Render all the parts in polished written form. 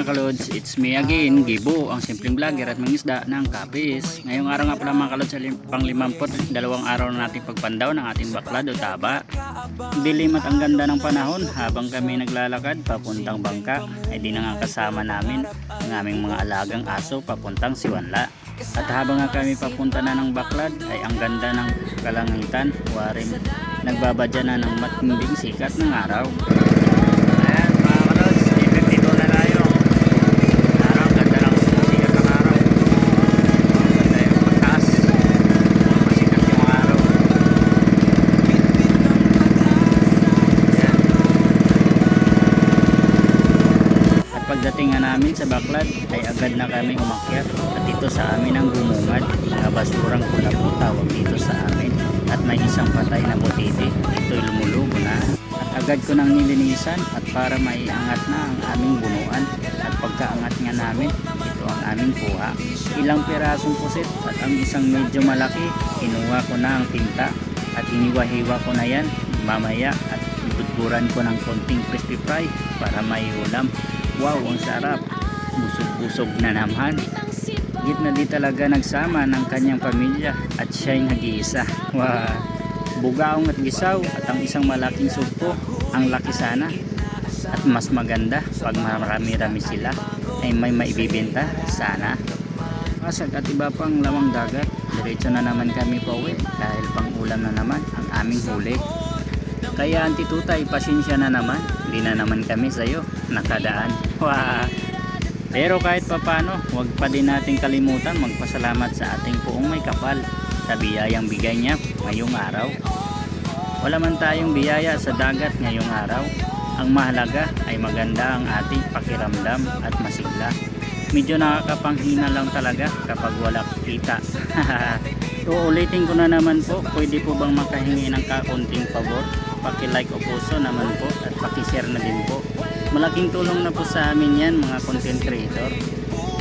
mga kalods, it's me again, Gibo, ang simpleng vlogger at mangisda ng kapis. Ngayong araw nga pala mga kalods, pang 52 araw na nating pagpandaw ng ating baklad o taba. Dilim at ang ganda ng panahon habang kami naglalakad papuntang bangka, ay di na nga kasama namin ang aming mga alagang aso papuntang Siwanla. At habang nga kami papunta na ng baklad, ay ang ganda ng kalangitan, waring nagbabadya na ng matinding sikat ng araw. Ayan mga kalods, dito na tayo. Araw, ganda lang sikat ng araw. Ang ganda yung mataas, masikat yung araw. Ayan. At pagdating nga namin sa baklad, ay agad na kami umakyat. At dito sa amin ang gumungad, mga basurang kulabo tawag dito sa amin. At may isang patay na butiti, ito'y lumulubo na. At agad ko nang nilinisan at para maiangat na ang aming bunuan. At pagkaangat nga namin, ito ang aming kuha. Ilang pirasong pusit at ang isang medyo malaki, kinuha ko na ang tinta at iniwa-hiwa ko na yan mamaya at ibudburan ko ng konting crispy fry para may ulam. Wow, ang sarap! Busog-busog na naman. Gitna di talaga nagsama ng kanyang pamilya at siya'y nag-iisa. Wow. Bugaong at gisaw at ang isang malaking sugpo, ang laki sana at mas maganda pag marami-rami sila ay may maibibenta sana. Pasag at iba pang lawang dagat, diretso na naman kami pauwi dahil pang ulam na naman ang aming huli. Kaya Auntie Tutay, pasensya na naman, hindi na naman kami sa'yo nakadaan. Wow. Pero kahit papano, huwag pa din natin kalimutan magpasalamat sa ating Poong may kapal sa biyayang bigay niya ngayong araw. Wala man tayong biyaya sa dagat ngayong araw, ang mahalaga ay maganda ang ating pakiramdam at masigla. Medyo nakakapanghina lang talaga kapag wala kita. Uulitin ko na naman po, pwede po bang makahingi ng kaunting pabor? Paki-like o puso naman po at paki-share na din po. Malaking tulong na po sa amin yan mga content creator.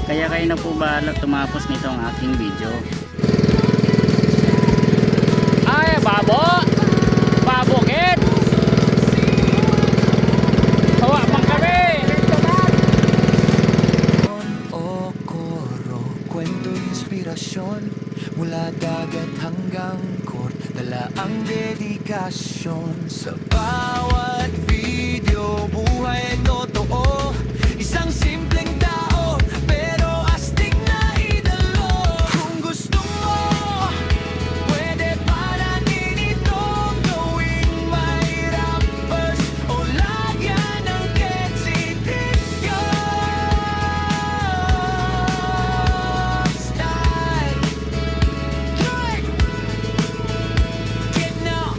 Kaya kayo na po bahala tumapos nito ang aking video. Ay, babo! Babukit! Hawa pang kami! O koro, kwento inspirasyon mula dagat hanggang court, dala ang dedikasyon sa bawat video. Buhay totoo, isang simpleng tao pero astig na idolo. Kung gusto mo, pwede paranin itong gawing mahirap first o lagyan ng ketsitityo style. Drink! Get now!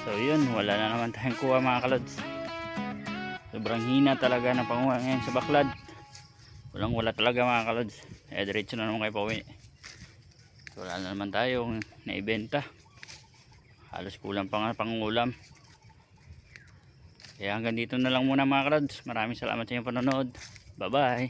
So yun, wala na naman tayong kuha mga kalods. Sobrang hina talaga ng panguha ngayon sa baklad. Wala talaga mga kalods. Diretso na naman kayo pauwi. Wala na naman tayong naibenta. Halos kulang pa nga pangulam. Kaya hanggang dito na lang muna mga kalods. Maraming salamat sa inyong panonood. Bye bye.